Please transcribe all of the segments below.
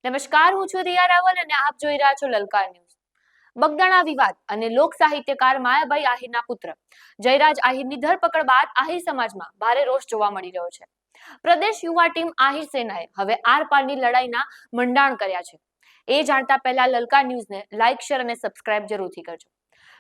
નમસ્કાર, હું છું રિયા રાવલ અને આપ જોઈ રહ્યા છો લલકાર ન્યૂઝ। બગદાણા વિવાદ અને લોક સાહિત્યકાર માયાભાઈ આહિરના પુત્ર જયરાજ આહિરની ધરપકડ બાદ આહિર સમાજમાં ભારે રોષ જોવા મળી રહ્યો છે। પ્રદેશ યુવા ટીમ આહિર સેનાએ હવે આરપારની લડાઈના મંડાણ કર્યા છે। એ જાણતા પહેલા લલકાર ન્યૂઝને લાઇક, શેર અને સબસ્ક્રાઇબ જરૂરથી કરજો।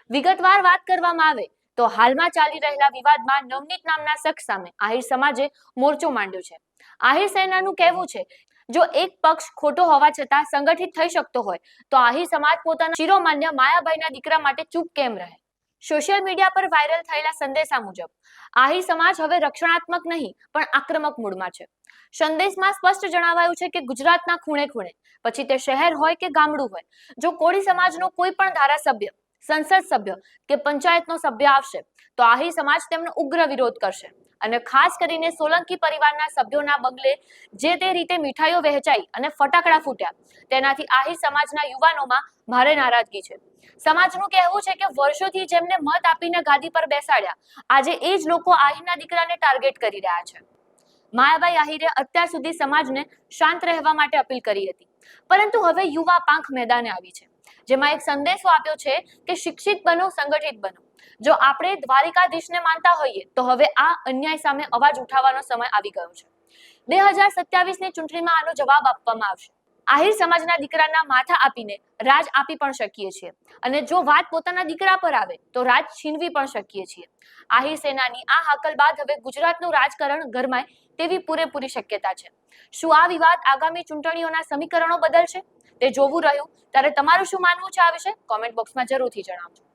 વિગતવાર વાત કરવામાં આવે તો હાલમાં ચાલી રહેલા વિવાદમાં નવનીત નામના શખ્સ સામે આહિર સમાજે મોરચો માંડ્યો છે। આહિર સેનાનું કહેવું છે, જો એક પક્ષ ખોટો હોવા છતાં સંગઠિત થઈ શકતો હોય તો આહિર સમાજ પોતાના શિરોમાન્ય માયાભાઈના દીકરા માટે ચૂપ કેમ રહે? સોશિયલ મીડિયા પર વાયરલ થયેલા સંદેશા મુજબ આહિર સમાજ હવે રક્ષણાત્મક નહીં પણ આક્રમક મૂડમાં છે। સંદેશમાં સ્પષ્ટ જણાવાયું છે કે ગુજરાતના ખૂણે ખૂણે, પછી તે શહેર હોય કે ગામડું હોય, જો કોળી સમાજનો કોઈ પણ ધારાસભ્ય, સંસદ સભ્ય કે પંચાયતનો સભ્ય આવશે તો આહિર સમાજ તેમનો ઉગ્ર વિરોધ કરશે અને ખાસ કરીને સોલંકી પરિવારના સભ્યોના બગલે જે તે રીતે મીઠાઈઓ વહેંચાઈ અને ફટાકડા ફૂટ્યા તેનાથી આહિર સમાજના યુવાનોમાં ભારે નારાજગી છે। સમાજનું કહેવું છે કે વર્ષોથી જેમને મત આપીને ગાદી પર બેસાડ્યા, આજે એ જ લોકો આહિરના દીકરાને ટાર્ગેટ કરી રહ્યા છે। માયાભાઈ આહિરે અત્યાર સુધી સમાજને શાંત રહેવા માટે અપીલ કરી હતી, પરંતુ હવે યુવા પાંખ મેદાને આવી છે, જેમાં એક સંદેશો આપ્યો છે કે શિક્ષિત બનો, સંગઠિત બનો। જો આપણે દ્વારિકાધીશને માનતા હોઈએ તો હવે આ અન્યાય સામે અવાજ ઉઠાવવાનો સમય આવી ગયો છે। 2027ની ચૂંટણીમાં આનો જવાબ આપવામાં આવશે। આહિર સમાજના દીકરાના માથા આપીને રાજ આપી પણ શકીએ છીએ અને જો વાત પોતાના દીકરા પર આવે તો રાજ છીનવી પણ શકીએ છીએ। આહિર સેનાની આ હાકલ બાદ હવે ગુજરાતનું રાજકારણ ગરમાય તેવી પૂરેપૂરી શક્યતા છે। શું આ વિવાદ આગામી ચૂંટણીઓના સમીકરણો બદલશે? તે જોવું રહ્યું। ત્યારે તમારું શું માનવું છે આ વિશે? કોમેન્ટ બોક્સમાં જરૂરથી જણાવજો।